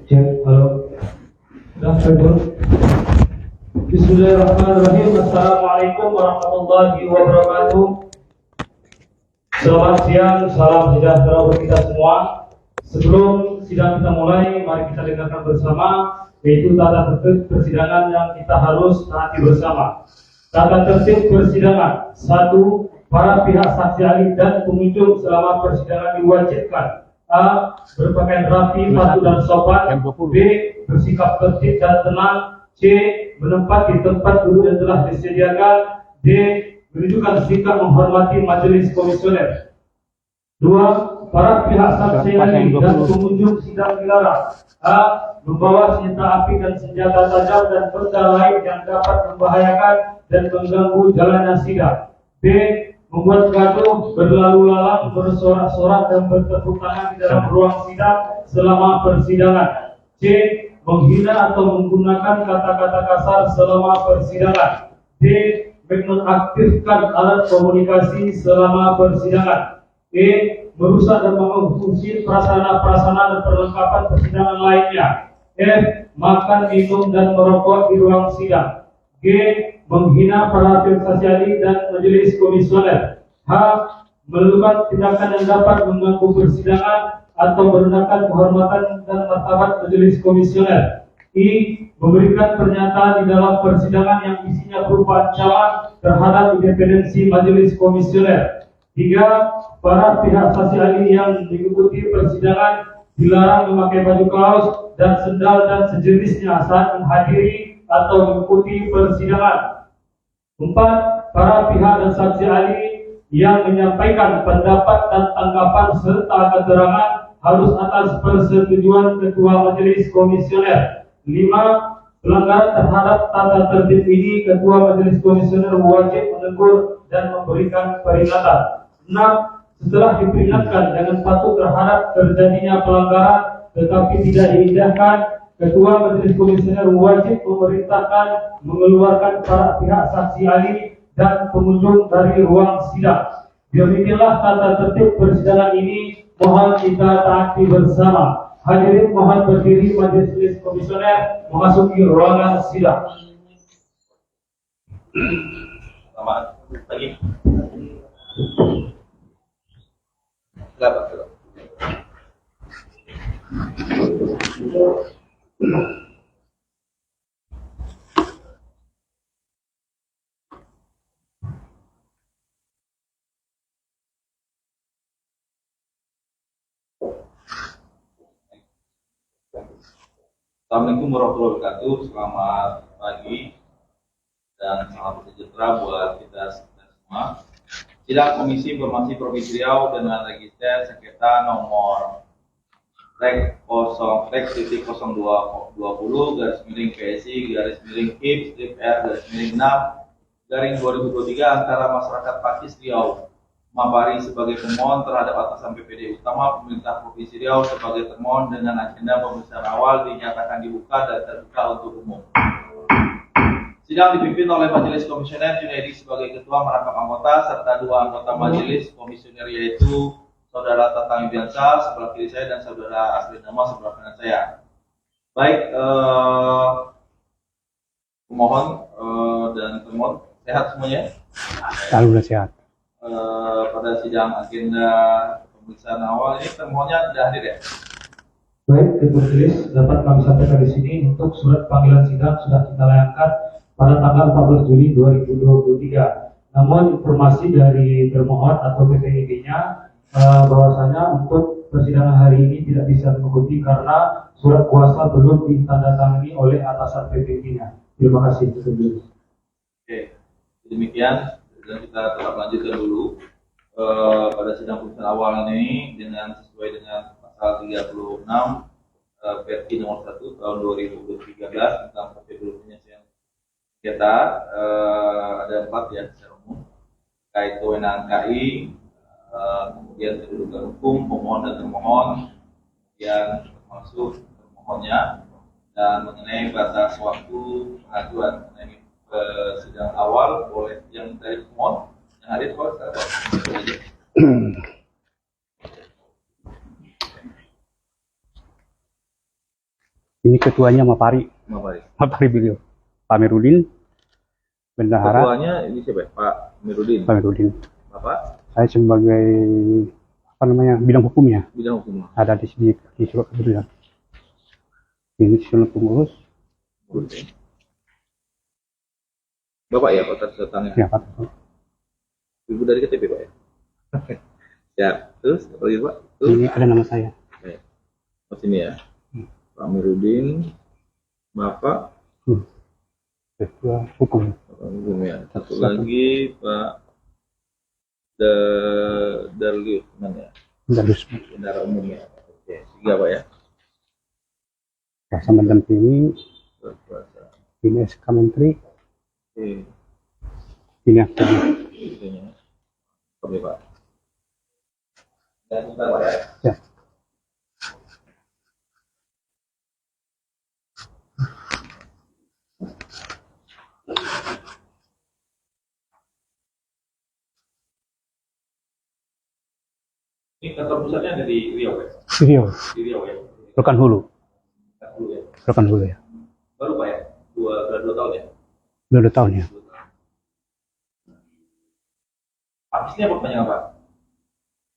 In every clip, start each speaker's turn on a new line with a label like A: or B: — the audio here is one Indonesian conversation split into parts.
A: Cek, halo. Sudah coba. Bismillahirrahmanirrahim. Assalamualaikum warahmatullahi wabarakatuh. Selamat siang, salam sejahtera untuk kita semua. Sebelum sidang kita mulai, mari kita dengarkan bersama, yaitu tata tertib persidangan yang kita harus taati bersama. Tata tertib persidangan: 1. Para pihak saksi ahli dan pengunjung selama persidangan diwajibkan: A. Berpakaian rapi, patuh dan sopan. B. Bersikap tertib dan tenang. C. Menempati tempat duduk yang telah disediakan. D. Menunjukkan sikap menghormati majelis komisioner. 2. Para pihak saksi ahli dan pengunjung sidang dilarang: A. Membawa senjata api dan senjata tajam dan benda lain yang dapat membahayakan dan mengganggu jalannya sidang. B. Membuat gaduh, berlalu lalang, bersorak-sorak dan bertepuk tangan di dalam ruang sidang selama persidangan. C. Menghina atau menggunakan kata-kata kasar selama persidangan. D. Menonaktifkan alat komunikasi selama persidangan. E. Merusak dan mengganggu fungsi prasarana dan perlengkapan persidangan lainnya. F. Makan, minum, dan merokok di ruang sidang. G. Menghina para pihak saksi ahli dan majelis komisioner. H. Melakukan tindakan yang dapat mengganggu persidangan atau merendahkan kehormatan dan martabat majelis komisioner. I. Memberikan pernyataan di dalam persidangan yang isinya berupa ancaman terhadap independensi majelis komisioner. 3. Para pihak saksi ahli yang mengikuti persidangan dilarang memakai baju kaos dan sendal dan sejenisnya saat menghadiri atau mengikuti persidangan. 4. Para pihak dan saksi ahli yang menyampaikan pendapat dan tanggapan serta keterangan harus atas persetujuan ketua majelis komisioner. 5. Pelanggaran terhadap tata tertib ini, ketua majelis komisioner wajib menegur dan memberikan peringatan. 6. Setelah diperingatkan dengan patuh terhadap terjadinya pelanggaran tetapi tidak diindahkan, ketua majelis komisioner wajib memerintahkan mengeluarkan para pihak saksi ahli dan pengunjung dari ruang sidang. Demikianlah tata tertib persidangan ini, mohon kita taati bersama. Hadirin mohon berdiri, majelis komisioner memasuki ruangan sidang.
B: Selamat pagi. Silakan. Assalamualaikum warahmatullahi wabarakatuh. Selamat pagi dan salam sejahtera buat kita semua. Sidang Komisi Informasi Provinsi Riau dengan register sengketa nomor Rek 0.0220 /PSI/IP/R/6/2023 antara masyarakat Pakis Riau Mapari sebagai pemohon terhadap atasan PPD utama pemerintah Provinsi Riau sebagai termohon dengan agenda pemeriksaan awal dinyatakan dibuka dan terbuka untuk umum. Sidang dipimpin oleh Majelis Komisioner Junaidi sebagai ketua merangkap anggota serta 2 anggota Majelis Komisioner yaitu Saudara Tatang Ibiansa sebelah kiri saya dan Saudara Asli Nama sebelah kanan saya. Baik, pemohon dan termohon sehat semuanya?
C: Alhamdulillah sehat.
B: Pada sidang agenda pemeriksaan awal ini termohonnya tidak hadir ya?
A: Baik, Ketua Majelis, dapat kami sampaikan di sini untuk surat panggilan sidang sudah kita layangkan pada tanggal 14 Juli 2023. Namun informasi dari termohon atau PPD-nya bahwasanya untuk persidangan hari ini tidak bisa mengikuti karena surat kuasa belum ditandatangani oleh atasan PPD-nya. Terima kasih, Ketua Majelis.
B: Oke, demikian. Dan kita tetap lanjutkan dulu pada sidang pemeriksaan awal ini dengan sesuai dengan pasal 36 Perki nomor 1 tahun 2013 tentang prosedur penyelesaian sengketa. Ada 4 ya secara umum, terkait kewenangan KI, kemudian kedudukan hukum pemohon dan termohon, kemudian termasuk termohonnya, dan mengenai batas waktu pengajuan. Sidang awal boleh yang dari pemohon yang hadir kok ada.
C: Ini ketuanya Mapari.
B: Mapari.
C: Mapari beliau. Pak Amiruddin, bendahara.
B: Ketuanya ini siapa ya? Pak Amiruddin.
C: Pak Amiruddin.
B: Bapak?
C: Saya sebagai apa namanya bidang hukumnya.
B: Bidang hukum.
C: Ada di surat keputusan. Ini surat pengurus.
B: Bapak ya Pak tanda
C: Ya Pak.
B: Ibu dari KTP Pak ya? Ya, terus apa lagi Pak? Terus?
C: Ini ada nama saya.
B: Oke. Oh sini ya. Pak Amiruddin, Bapak
C: Ketua hukum.
B: hukum ya. Satu lagi Pak Darlius mana ya?
C: Darlius.
B: Bendara umum ya. Oke, 3 Pak ya.
C: Rasa mendampingi.
B: Berkuasa.
C: Ini SK Menteri.
B: Oke.
C: Ini akta.
B: Itunya. Oke Pak. Dan sebentar Pak ya.
C: Ya.
B: Ini kantor pusatnya ada di Riau ya?
C: Riau.
B: Di Riau ya?
C: Rokan Hulu.
B: Dulu ya?
C: Rokan Hulu ya.
B: Baru Pak ya? Sudah 2 tahun ya?
C: Udah 2 tahun ya.
B: Habisnya apa banyak Pak?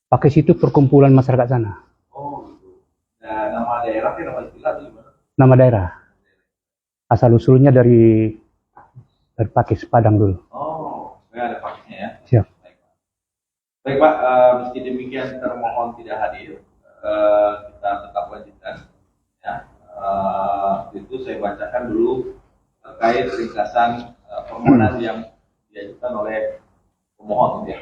C: Pakai situ perkumpulan masyarakat sana.
B: Oh gitu. Nah, nama daerah kan nama istilah itu gimana?
C: Nama daerah. Asal usulnya dari Pakis Padang dulu.
B: Oh, ya ada paketnya ya.
C: Siap.
B: Baik Pak, meski demikian termohon tidak hadir, kita tetap lanjutkan. Ya, itu saya bacakan dulu terkait ringkasan permohonan yang diajukan oleh pemohon. Ya.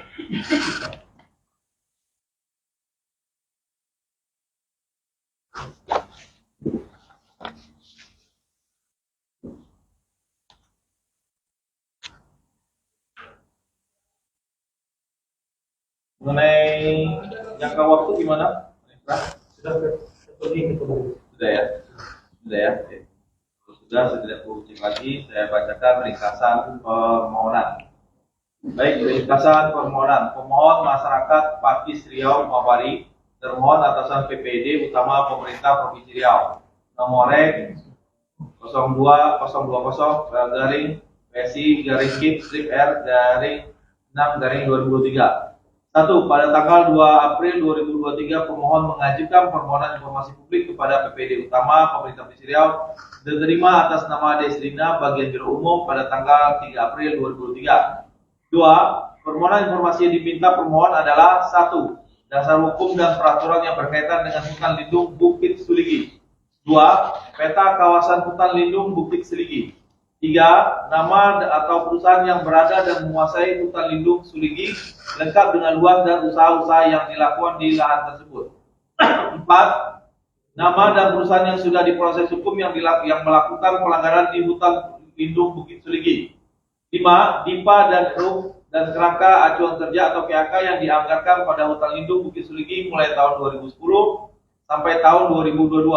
B: Mengenai jangka waktu gimana? Sudah ya? Sudah ya? Oke. Sudah, saya tidak perlu cek lagi. Saya bacakan ringkasan permohonan. Baik, ringkasan permohonan. Pemohon masyarakat Pakis Riau Mapari termohon atasan PPD utama pemerintah Provinsi Riau. Nomor rek 02020 garing PSI garing KIP strip R garing 6 garing 2023. 1. Pada tanggal 2 April 2023, pemohon mengajukan permohonan informasi publik kepada PPD utama pemerintah Provinsi Riau diterima atas nama Desrina bagian biro umum pada tanggal 3 April 2023. 2. Permohonan informasi yang diminta pemohon adalah 1. Dasar hukum dan peraturan yang berkaitan dengan hutan lindung Bukit Suligi. 2. Peta kawasan hutan lindung Bukit Suligi. 3. Nama atau perusahaan yang berada dan menguasai hutan lindung Suligi lengkap dengan luas dan usaha-usaha yang dilakukan di lahan tersebut. 4. Nama dan perusahaan yang sudah diproses hukum yang melakukan pelanggaran di hutan lindung Bukit Suligi. 5. DIPA dan RUK dan kerangka acuan kerja atau KAK yang dianggarkan pada hutan lindung Bukit Suligi mulai tahun 2010 sampai tahun 2022.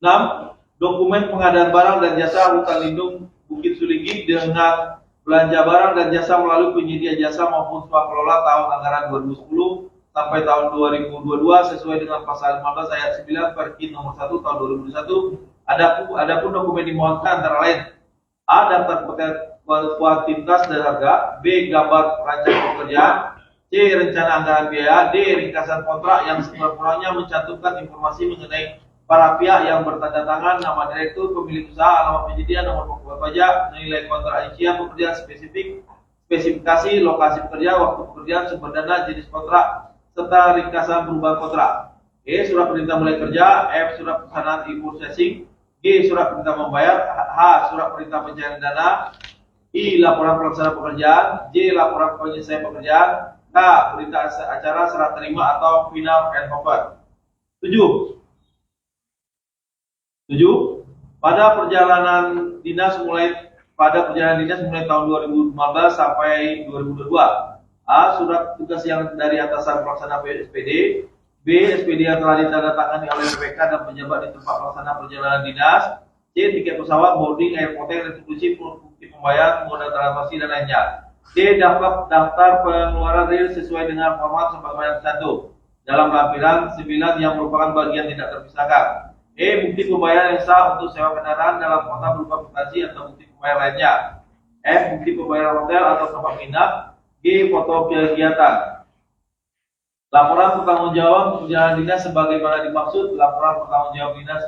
B: 6. Dokumen pengadaan barang dan jasa hutan lindung Bukit Suligi dengan belanja barang dan jasa melalui penyedia jasa maupun swakelola tahun anggaran 2010 sampai tahun 2022 sesuai dengan pasal 15 ayat 9 Perki nomor 1 tahun 2021. Adapun dokumen dimohonkan antara lain: A. Daftar kuantitas dan harga. B. Gambar rancangan pekerjaan. C. Rencana anggaran biaya. D. Ringkasan kontrak yang sekurang-kurangnya mencantumkan informasi mengenai para pihak yang bertanda tangan, nama direktur, pemilik usaha, alamat penyedia, nomor pokok pajak, nilai kontrak rincian pekerjaan spesifikasi, lokasi pekerjaan, waktu pekerjaan, sumber dana, jenis kontrak, serta ringkasan perubahan kontrak. E. Surat perintah mulai kerja. F. Surat pesanan e-processing. G. Surat perintah membayar. H. Surat perintah pencairan dana. I. Laporan pelaksana pekerjaan. J. Laporan penyelesaian pekerjaan. K. Berita acara serah terima atau final and offer. 7. Pada perjalanan dinas mulai tahun 2015 sampai 2022. A. Surat tugas yang dari atasan pelaksana SPD. B. SPD yang telah ditandatangani oleh PPK dan pejabat di tempat pelaksana perjalanan dinas. C. Tiket pesawat, boarding, air hotel, restitusi, bukti pembayaran, modal transaksi dan lainnya. D. Daftar pengeluaran real sesuai dengan format sebagaimana tercantum dalam lampiran 9 yang merupakan bagian tidak terpisahkan. Bukti pembayaran yang sah untuk sewa kendaraan dalam kota berupa kwitansi atau bukti pembayaran lainnya. Bukti pembayaran hotel atau tempat nginap. G. Foto kegiatan. Laporan pertanggungjawab perjalanan dinas sebagaimana dimaksud laporan pertanggungjawab dinas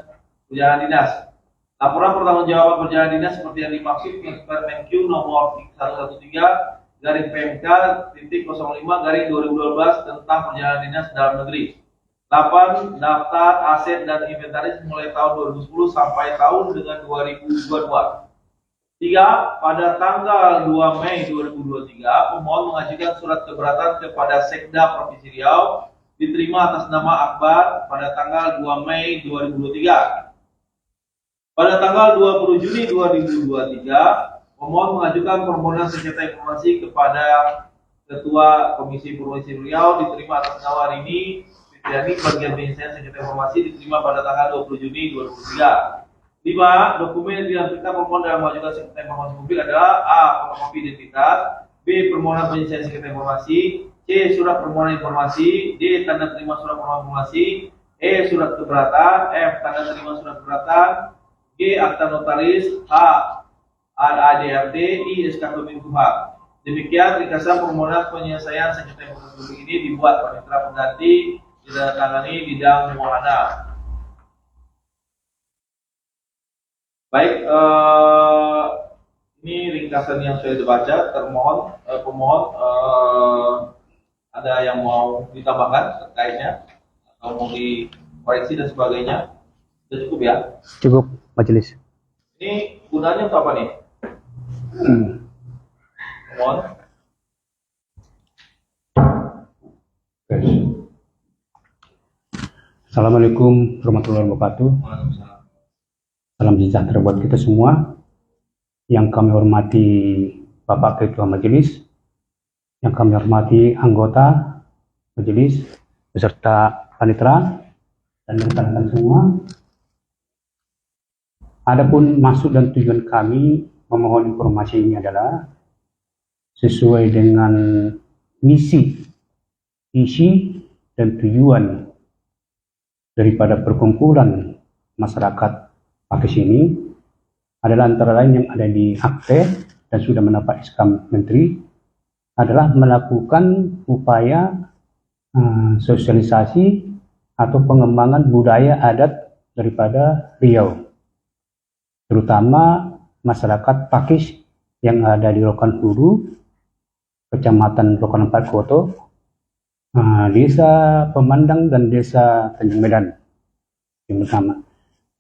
B: perjalanan dinas. Laporan pertanggungjawab perjalanan dinas seperti yang dimaksud Permenq nomor 113/PMK-PMK-05/2012 tentang perjalanan dinas dalam negeri. 8. Daftar aset dan inventaris mulai tahun 2010 sampai tahun dengan 2022. 3. Pada tanggal 2 Mei 2023, pemohon mengajukan surat keberatan kepada Sekda Provinsi Riau diterima atas nama Akbar pada tanggal 2 Mei 2023. Pada tanggal 20 Juni 2023, pemohon mengajukan permohonan sengketa informasi kepada Ketua Komisi Provinsi Riau diterima atas nama Rini Fitriani bagian penyelesaian sengketa informasi diterima pada tanggal 20 Juni 2023. 5. Dokumen yang ditampilkan pemohon dalam mengajukan sengketa informasi publik adalah A. Fotokopi identitas, B. Permohonan penyelesaian sengketa informasi, C. Surat permohonan informasi, D. Tanda terima surat permohonan informasi, E. Surat keberatan, F. Tanda terima surat keberatan, G. Akta notaris, H. ADRT, I. SK Kemenkumham. Demikian ringkasan permohonan penyelesaian sengketa informasi publik ini dibuat panitera pengganti ditandatangani bidang pemohonan. Baik, ini ringkasan yang sudah dibaca. Termohon, pemohon, ada yang mau ditambahkan terkaitnya atau mau dikoreksi dan sebagainya? Sudah cukup ya?
C: Cukup, majelis.
B: Ini gunanya untuk apa nih? Pemohon.
C: Assalamualaikum warahmatullahi wabarakatuh.
B: Waalaikumsalam.
C: Salam sejahtera buat kita semua. Yang kami hormati Bapak Ketua Majelis, yang kami hormati anggota Majelis, beserta panitera dan rekan-rekan semua. Adapun maksud dan tujuan kami memohon informasi ini adalah sesuai dengan misi, isi, dan tujuan daripada perkumpulan masyarakat Pakis ini adalah antara lain yang ada di akte dan sudah mendapat SK Menteri adalah melakukan upaya sosialisasi atau pengembangan budaya adat daripada Riau, terutama masyarakat Pakis yang ada di Rokan Hulu, Kecamatan Rokan 4 Koto, Desa Pemandang dan Desa Tanjung Medan yang pertama.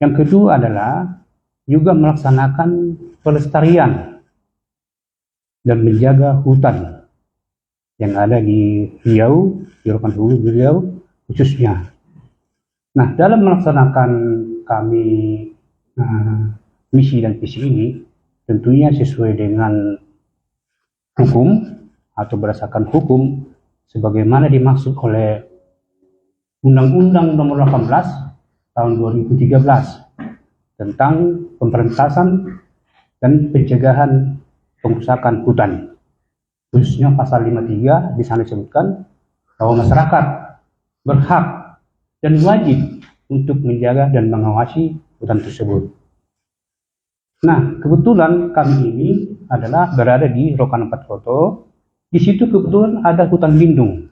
C: Yang kedua adalah juga melaksanakan pelestarian dan menjaga hutan yang ada di Riau, di Rokan Hulu Riau khususnya. Nah, dalam melaksanakan kami misi dan visi ini tentunya sesuai dengan hukum atau berdasarkan hukum sebagaimana dimaksud oleh Undang-Undang Nomor 18 tahun 2013 tentang pemberantasan dan pencegahan pengrusakan hutan. Khususnya pasal 53 di sana disebutkan bahwa masyarakat berhak dan wajib untuk menjaga dan mengawasi hutan tersebut. Nah, kebetulan kami ini adalah berada di Rokan 4 Koto. Di situ kebetulan ada hutan lindung.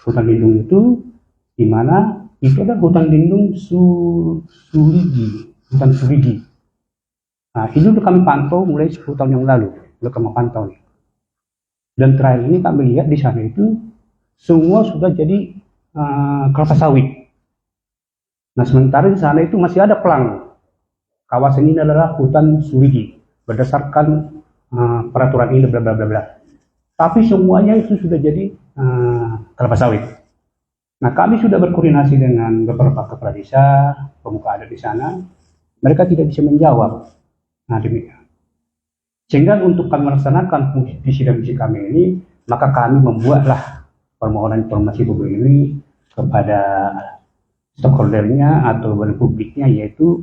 C: Hutan lindung itu di mana itu adalah hutan lindung Suligi, hutan Suligi. Nah, ini sudah kami pantau mulai 10 tahun yang lalu, sudah kami pantau nih. Dan terakhir ini kami lihat di sana itu semua sudah jadi kelapa sawit. Nah, sementara di sana itu masih ada pelang. Kawasan ini adalah hutan Suligi berdasarkan peraturan ini bla bla bla bla. Tapi semuanya itu sudah jadi kelapa sawit. Nah, kami sudah berkoordinasi dengan beberapa kepala desa, pemuka adat di sana. Mereka tidak bisa menjawab. Nah, demikian. Sehingga untuk kami melaksanakan visi dan misi kami ini, maka kami membuatlah permohonan informasi publik ini kepada stakeholdernya atau badan publiknya, yaitu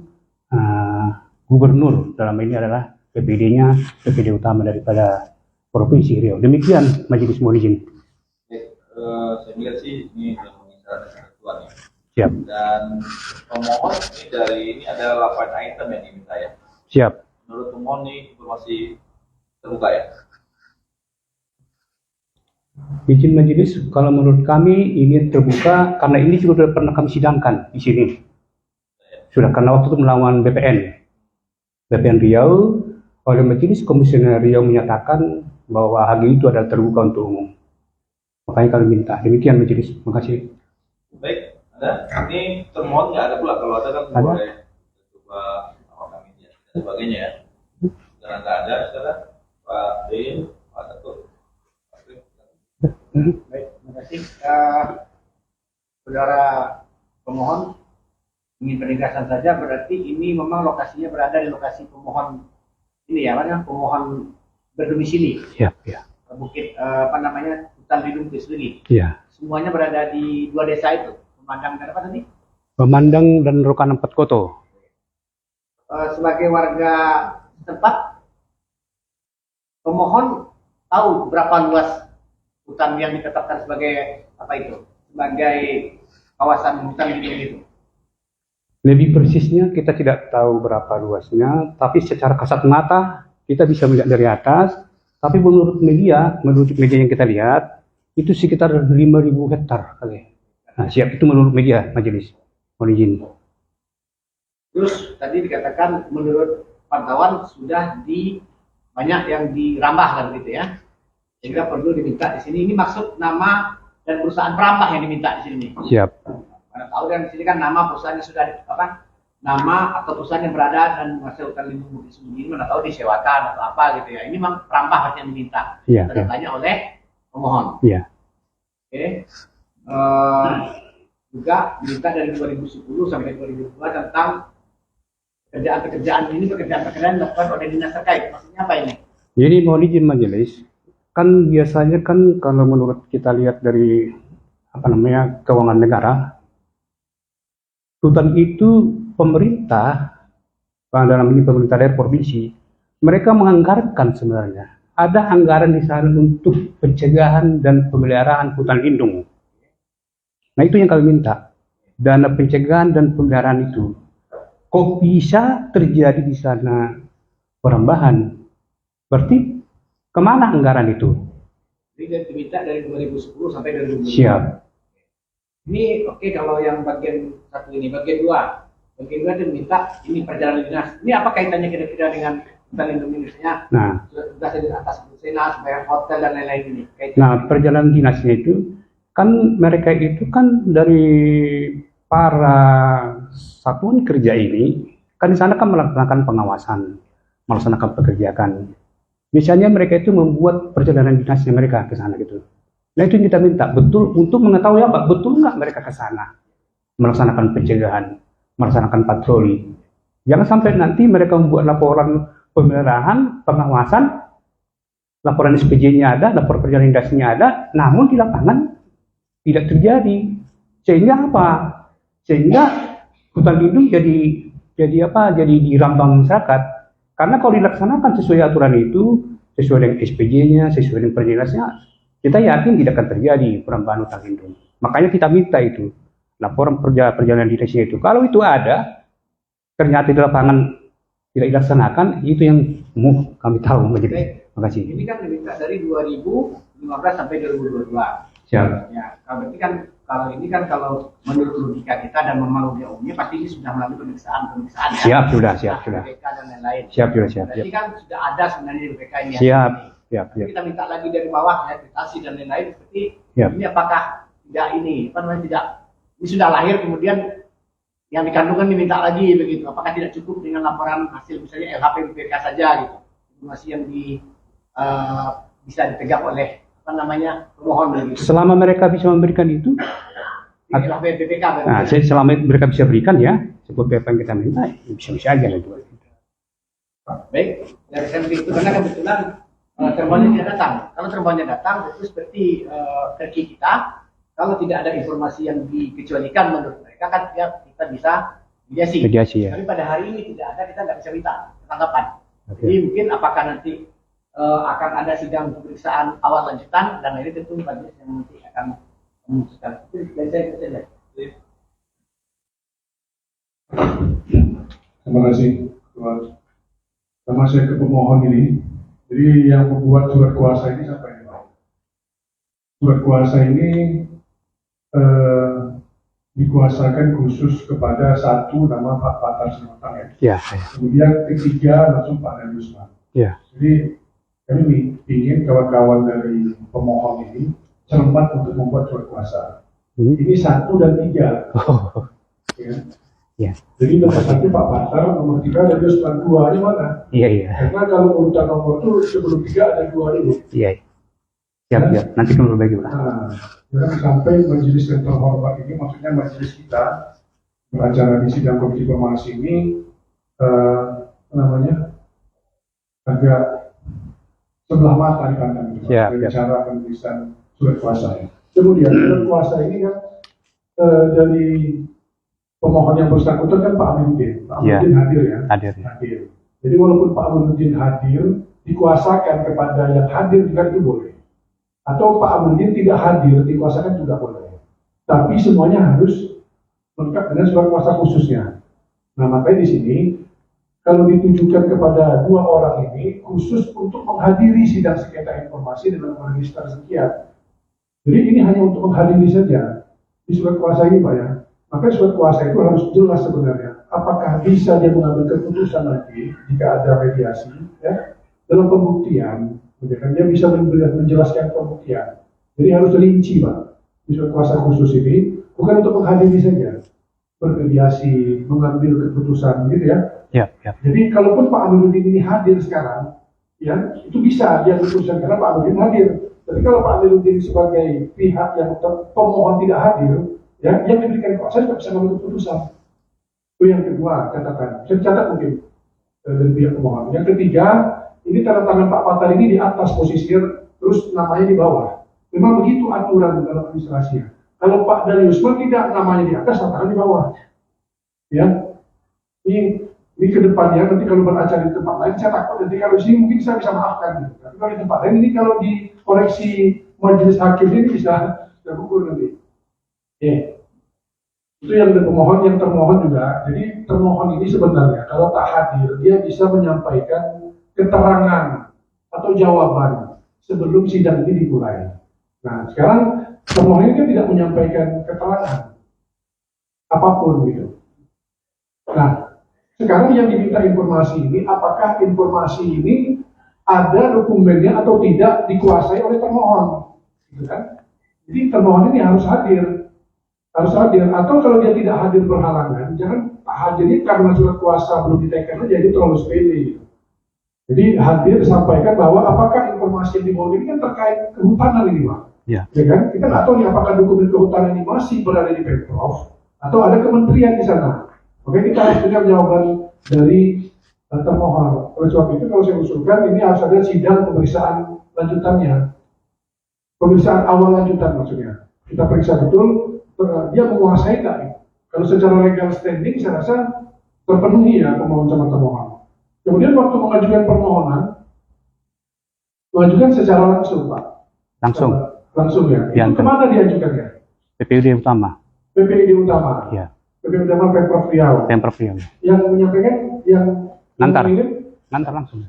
C: gubernur. Dalam ini adalah PPD-nya, PPD utama daripada Provinsi Riau. Demikian, Majelis mohon izin.
B: Saya melihat sih ini sudah meminta ketentuan ya.
C: Siap.
B: Dan pemohon ini ada 8 item yang diminta ya.
C: Siap.
B: Menurut pemohon ini informasi terbuka ya.
C: Izin majelis, kalau menurut kami ini terbuka karena ini juga sudah pernah kami sidangkan di sini. Sudah karena waktu itu melawan BPN Riau, oleh majelis komisioner Riau menyatakan bahwa HG itu adalah terbuka untuk umum. Makanya kami minta. Demikian majelis. Terima kasih.
B: Baik, ada. Ini termohon nggak ada pula, kalau ada kan boleh coba kami dan sebagainya ya. Karena nggak ada, saudara Pak Din, Pak Datuk.
D: Baik, terima kasih. Saudara pemohon ingin penegasan saja, berarti ini memang lokasinya berada di lokasi pemohon ini ya, pemohon berdomisili.
C: Siap, ya.
D: Bukit hutan lindung Kiswili.
C: Iya.
D: Semuanya berada di 2 desa itu. Pemandang dan apa tadi?
C: Pemandang dan Rokan 4 Koto.
D: Sebagai warga setempat, pemohon tahu berapa luas hutan yang ditetapkan sebagai sebagai kawasan hutan lindung itu.
C: Lebih persisnya kita tidak tahu berapa luasnya, tapi secara kasat mata kita bisa melihat dari atas. Tapi menurut media yang kita lihat, itu sekitar 5.000 hektar kali. Nah, siap, itu menurut media majelis. Mohon izin.
D: Terus tadi dikatakan menurut pantauan sudah banyak yang dirambah kan gitu ya. Sehingga perlu diminta di sini. Ini maksud nama dan perusahaan perambah yang diminta di sini.
C: Siap.
D: Karena tahu dan di sini kan nama perusahaan yang sudah nama atau perusahaan yang berada dan masih hutan lindung Bukit Sembunyi ini mana tahu disewakan atau apa gitu ya. Ini memang perambah yang diminta.
C: Iya.
D: Tanya oleh pemohon.
C: Iya.
D: Oke. Juga diminta dari 2010 sampai 2002 tentang pekerjaan yang dilakukan oleh dinas terkait. Maksudnya apa ini?
C: Jadi mohon izin majelis, kan biasanya kan kalau menurut kita lihat dari keuangan negara, hutan itu pemerintah, dalam ini pemerintah daerah provinsi, mereka menganggarkan sebenarnya. Ada anggaran di sana untuk pencegahan dan pemeliharaan hutan lindung. Nah itu yang kami minta, dana pencegahan dan pemeliharaan itu. Kok bisa terjadi di sana perambahan? Berarti kemana anggaran itu?
D: Jadi diminta dari 2010 sampai 2020.
C: Siap.
D: Ini oke, kalau yang bagian satu ini, bagian 2 diminta ini perjalanan dinas. Ini apa kaitannya kira-kira dengan hutan lindung Indonesia?
C: Nah,
D: sudah di atas Senas, bayar hotel dan lain-lain ini.
C: Nah, perjalanan dinasnya itu kan mereka itu kan dari para satuan kerja ini kan di sana kan melaksanakan pengawasan, melaksanakan pekerjaan. Misalnya mereka itu membuat perjalanan dinasnya mereka ke sana gitu. Nah itu yang kita minta betul untuk mengetahui apa betul nggak mereka ke sana melaksanakan pencegahan, melaksanakan patroli. Jangan sampai nanti mereka membuat laporan pemeliharaan, pengawasan, laporan SPJ-nya ada, laporan perjalanan dinasnya ada, namun di lapangan tidak terjadi. Sehingga apa? Sehingga hutan lindung jadi dirambang masyarakat. Karena kalau dilaksanakan sesuai aturan itu, sesuai dengan SPJ-nya, sesuai dengan perjalanan, kita yakin tidak akan terjadi perambahan hutan lindung. Makanya kita minta itu laporan perjalanan dinasnya itu. Kalau itu ada, ternyata di lapangan tidak dilaksanakan, itu yang mau kami tahu. Terima kasih.
D: Ini kan diminta dari 2015 sampai 2022.
C: Siap.
D: Ya, berarti kan kalau menurut logika kita dan memang logika umumnya pasti ini sudah melalui pemeriksaan ya.
C: Siap, sudah.
D: BPK dan lain-lain.
C: Siap.
D: Berarti kan sudah ada sebenarnya di BPK ini.
C: Siap.
D: Kita minta lagi dari bawah ya, akreditasi dan lain-lain seperti ini apakah tidak ini sudah lahir kemudian yang dikandungkan diminta lagi begitu. Apakah tidak cukup dengan laporan hasil misalnya LHP BPK saja gitu. Informasi yang bisa dipegang oleh pemohon begitu.
C: Selama mereka bisa memberikan itu,
D: LHP BPK.
C: Nah, selama mereka bisa berikan ya, seperti apa yang kita minta, bisa aja lah itu.
D: Baik, dari saya begitu karena kebetulan termohonnya tidak datang. Kalau termohonnya datang, itu seperti terki kita. Kalau tidak ada informasi yang dikecualikan menurut mereka kan kita bisa mediasi.
C: Ya.
D: Tapi pada hari ini tidak ada, kita nggak bisa minta tanggapan.
C: Okay.
D: Jadi mungkin apakah nanti akan ada sidang pemeriksaan awal lanjutan dan ini tentu majelis yang nanti akan memutuskan. Itu dari saya.
E: Terima kasih, Tuan. Sama saya ke pemohon ini. Jadi yang membuat surat kuasa ini siapa ini, Pak? Surat kuasa ini dikuasakan khusus kepada satu nama Pak Patar Simatang ya.
C: Ya.
E: Kemudian ketiga langsung Pak Daniusman.
C: Ya.
E: Jadi kami ingin kawan-kawan dari pemohon ini cermat untuk membuat surat kuasa. Ini 1 dan 3.
C: Oh.
E: Ya.
C: Ya.
E: Jadi nomor 1 Pak Patar, nomor 3 Daniusman, 2-nya mana?
C: Iya.
E: Karena kalau urutan nomor itu sebelum 3 ada 2 dulu.
C: Iya. Siap. Nanti kami berbagi ulang.
E: Nah, jangan sampai majelis yang terhormat ini, maksudnya majelis kita beracara di sidang komisi informasi ini agak sebelah mata dipandang gitu, dari cara penulisan surat kuasa. Kemudian surat kuasa ini kan dari pemohon yang bersangkutan kan Pak Aminuddin. Pak Aminuddin hadir ya. Hadir. Jadi walaupun Pak Aminuddin hadir, dikuasakan kepada yang hadir juga itu boleh. Atau Pak Aminuddin tidak hadir, dikuasakan juga boleh. Tapi semuanya harus lengkap dengan surat kuasa khususnya. Nah, makanya di sini kalau ditujukan kepada 2 orang ini khusus untuk menghadiri sidang sengketa informasi dengan register sekian. Jadi ini hanya untuk menghadiri saja di surat kuasa ini, Pak ya. Maka surat kuasa itu harus jelas sebenarnya. Apakah bisa dia mengambil keputusan nanti jika ada mediasi ya dalam pembuktian. Kemudian dia bisa menjelaskan pembuktian. Jadi harus rinci, Pak, di surat kuasa khusus ini, bukan untuk menghadiri saja, bermediasi, mengambil keputusan, gitu ya.
C: Ya.
E: Jadi kalaupun Pak Aminuddin ini hadir sekarang, ya itu bisa dia keputusan karena Pak Aminuddin hadir. Tapi kalau Pak Aminuddin sebagai pihak yang pemohon tidak hadir, ya yang diberikan kuasa tidak bisa mengambil keputusan. Itu yang kedua catatan. Saya catat mungkin dari pihak pemohon. Yang ketiga, ini tanda tangan Pak Patar ini di atas posisir, terus namanya di bawah. Memang begitu aturan dalam administrasi. Kalau Pak Daniusman tidak, namanya di atas, tanda tangan di bawah. Ya, ini ke depannya nanti kalau beracara di tempat lain, saya takut nanti kalau di sini mungkin saya bisa maafkan. Tapi kalau di tempat lain ini kalau dikoreksi majelis hakim ini bisa gugur nanti. Itu yang dari pemohon, yang termohon juga. Jadi termohon ini sebenarnya kalau tak hadir, dia bisa menyampaikan keterangan atau jawaban sebelum sidang ini dimulai. Nah, sekarang termohon ini tidak menyampaikan keterangan apapun gitu. Nah, sekarang yang diminta informasi ini, apakah informasi ini ada dokumennya atau tidak dikuasai oleh termohon, gitu kan? Jadi termohon ini harus hadir. Atau kalau dia tidak hadir berhalangan, jangan hadirnya karena surat kuasa belum ditekan aja, itu terlalu sepele. Gitu. Jadi hadir sampaikan bahwa apakah informasi yang dibawa ini kan terkait kehutanan ini, Pak. Ya kan? Kita nggak tahu nih apakah dokumen kehutanan ini masih berada di Pemprov atau ada kementerian di sana. Oke, kita harus dengar jawaban dari termohon. Oleh sebab itu kalau saya usulkan ini harus ada sidang pemeriksaan lanjutannya. Pemeriksaan awal lanjutan maksudnya. Kita periksa betul dia menguasai nggak nih. Kalau secara legal standing saya rasa terpenuhi ya pemohon sama termohon. Kemudian waktu mengajukan permohonan, mengajukan secara langsung, Pak. Langsung ya. Itu kemana diajukannya?
C: PPUD utama.
E: PPUD utama.
C: Ya.
E: PPUD utama Pemprov Riau. Yang menyampaikan yang
C: ngantar langsung.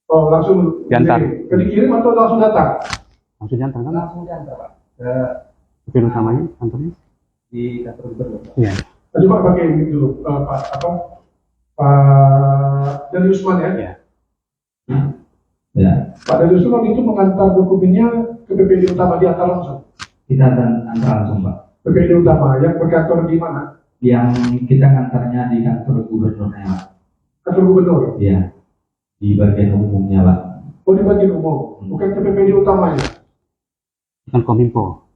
E: Oh, langsung diantar. Dikirim atau langsung datang?
C: Langsung diantar kan?
D: Langsung diantar, Pak.
C: PPUD utamanya kantornya
D: di kantor gubernur.
C: Iya.
E: Coba pakai ini dulu, Pak Daniusman ya.
C: Iya.
E: Ya. Pak Daniusman itu mengantar dokumennya ke PPUD utama, diantar langsung.
F: Kita antar langsung, Pak.
E: PPUD utama yang berkantor di mana?
F: Yang kita ngantarnya di kantor gubernurnya, Pak.
E: Kantor gubernur?
F: Iya. Di bagian umumnya, Pak.
E: Oh, di bagian umum, bukan ke PPUD utamanya?
C: Bukan Kominfo.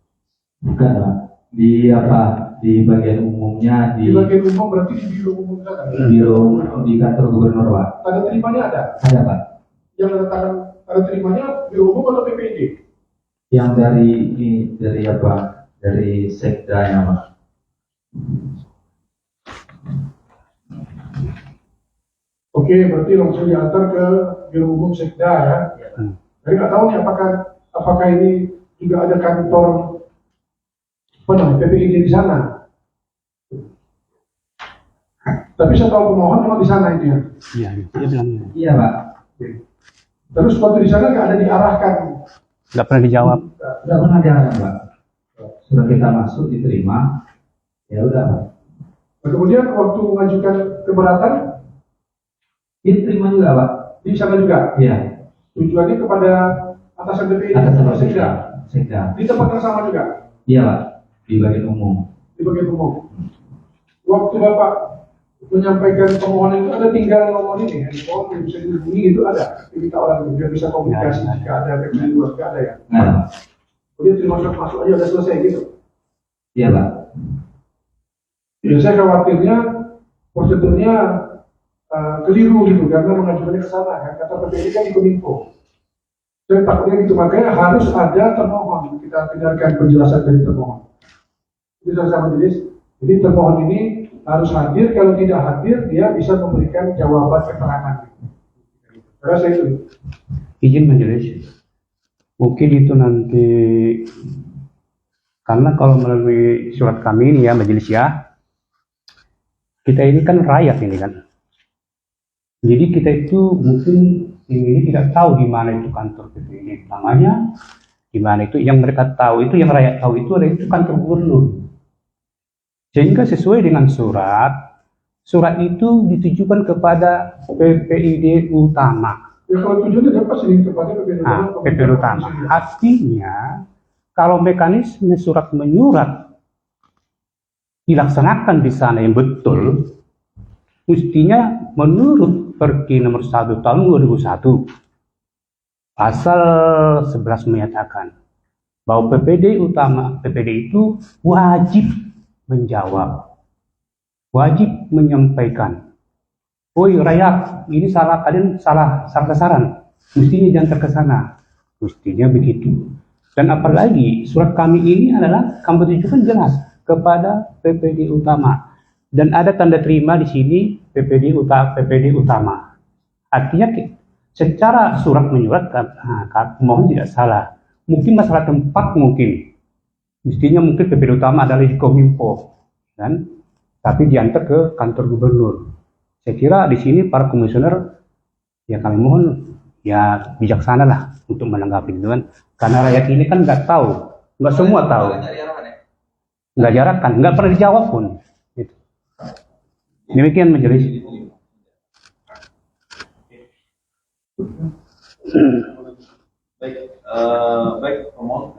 F: Bukan, Pak. Di bagian umumnya
E: di bagian umum berarti di biro umum sana.
F: Biro di kantor gubernur, Pak.
E: Tanda terimanya ada?
F: Ada, Pak.
E: Yang tanda terimanya biro umum atau PPD?
F: Yang dari apa? Dari sekdanya, Pak.
E: Oke, berarti langsung diantar ke biro umum sekda ya. Jadi nggak tahu nih apakah ini juga ada kantor PPID di sana. Tapi saya tahu pemohon memang di sana itu ya.
C: Iya, dia bilang
F: Iya Pak.
E: Terus waktu di sana nggak ada diarahkan.
C: nggak pernah dijawab.
F: Tidak pernah diarahkan Pak. Sudah kita masuk diterima, ya udah Pak.
E: Nah, kemudian waktu mengajukan keberatan
F: Diterima juga Pak.
E: di sana juga.
F: Iya.
E: Tujuannya kepada atasan DPD
F: Atas
E: atau
F: nama
E: sekda.
F: Sekda.
E: Di tempat yang sama juga.
F: Iya Pak. Di bagian umum.
E: Di bagian umum. Waktu Bapak menyampaikan permohonan itu ada tinggal nomor ini, handphone yang bisa dihubungi itu ada. Kita orang biar bisa komunikasi
C: Ya, ya.
E: jika ada PPD luar nggak ada ya.
F: Nggak ada Pak.
E: Kemudian terima surat masuk aja udah selesai gitu.
F: Iya Pak.
E: Ya saya khawatirnya prosedurnya keliru gitu karena mengajukannya ke sana kan kata PPD kan di Kominfo. Saya takutnya gitu makanya harus ada termohon. Kita dengarkan penjelasan dari termohon. Itu saya majelis. Jadi termohon ini harus hadir. Kalau tidak hadir dia bisa memberikan jawaban keterangan. Saya rasa itu.
C: Izin majelis, mungkin itu nanti karena kalau melalui surat kami ini ya majelis ya, kita ini kan rakyat ini kan. Jadi kita itu mungkin ini tidak tahu di mana itu kantor PPD utamanya, di mana itu yang mereka tahu itu yang rakyat tahu itu ada itu kantor gubernur. Sehingga sesuai dengan surat itu ditujukan kepada PPID utama.
E: Ya kalau tujuannya dapat sering kepada PPD utama.
C: PPID utama. Artinya kalau mekanisme surat menyurat dilaksanakan di sana yang betul, mestinya menurut Perki nomor 1 tahun 2001 pasal 11 menyatakan bahwa PPD itu wajib menjawab, wajib menyampaikan. Woi rakyat, ini salah kalian salah sasaran, mestinya jangan terkesana, mestinya begitu. Dan apalagi surat kami ini adalah kami tujukan jelas kepada PPD utama. Dan ada tanda terima di sini PPD utama. Artinya secara surat menyurat mohon tidak salah. Mungkin masalah tempat mungkin. Mestinya mungkin PPD utama adalah di Kominfo, kan? Tapi diantar ke kantor gubernur. Saya kira di sini para komisioner ya kami mohon ya bijaksana lah untuk menanggapi itu kan. Karena rakyat ini kan nggak tahu, nggak semua tahu. Nggak jarakan, nggak pernah dijawab pun. Gitu. Demikian majelis.
B: Baik, pemohon.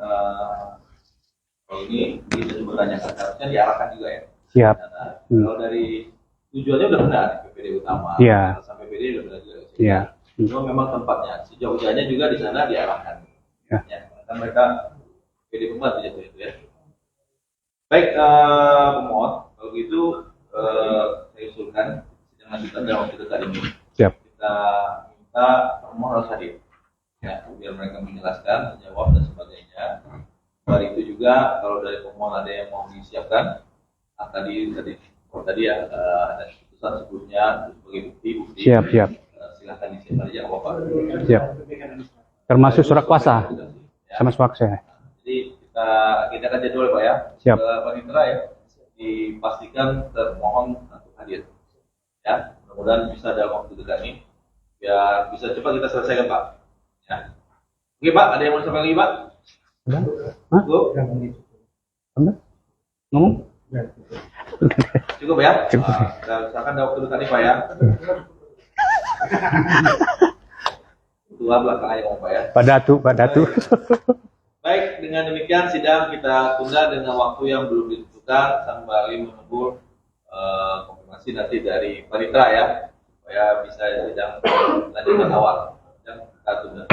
B: Kalau ini kita coba tanyakan, harusnya diarahkan juga ya.
C: Siap.
B: Kalau dari tujuannya udah benar, PPD utama.
C: Iya.
B: Sampai PPD udah benar juga.
C: Iya.
B: Cuma memang tempatnya, sejauh-jauhnya juga di sana diarahkan.
C: Ya.
B: Kan mereka PPD pembuat itu ya. Baik, pemohon, kalau gitu saya usulkan sidang lanjutan dalam waktu dekat ini.
C: Siap.
B: Kita minta pemohon harus hadir, ya, biar mereka menjelaskan, menjawab dan sebagainya. Dari itu juga kalau dari pemohon ada yang mau disiapkan, tadi ya ada keputusan sebelumnya sebagai bukti.
C: Siap.
B: Silahkan disiapkan aja Bapak.
C: Siap. Termasuk surat kuasa sama surat saya.
B: Jadi kita akan jadwal Pak ya.
C: Siap.
B: Panitera ya, dipastikan termohon untuk hadir. Ya, mudah-mudahan bisa dalam waktu dekat ini. Ya, bisa cepat kita selesaikan Pak. Ya. Oke Pak, ada yang mau disampaikan lagi Pak?
C: Udah? Hah? Udah? Ngomong?
B: Cukup ya?
C: Cukup.
B: Silakan dalam waktu dekat ini Pak ya. Ketua belakang aja Pak ya.
C: Pak Datu.
B: Baik, dengan demikian sidang kita tunda dengan waktu yang belum ditentukan sambil menunggu konfirmasi nanti dari Panitera ya, supaya bisa sidang lanjutan awal. Dan kita tunda.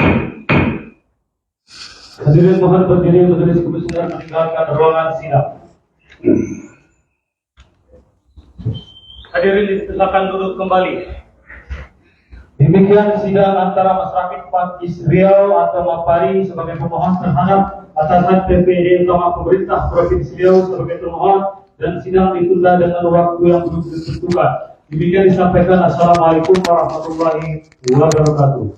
A: Hadirin mohon berdiri majelis komisioner meninggalkan ruangan sidang. Hadirin silakan duduk kembali. Demikian sidang antara Mas Rafiq Pakis Riau atau Mapari sebagai pemohon terhadap atasan PPD utama pemerintah Provinsi Riau sebagai termohon dan sidang ditunda dengan waktu yang belum ditentukan. Demikian disampaikan. Assalamualaikum warahmatullahi wabarakatuh.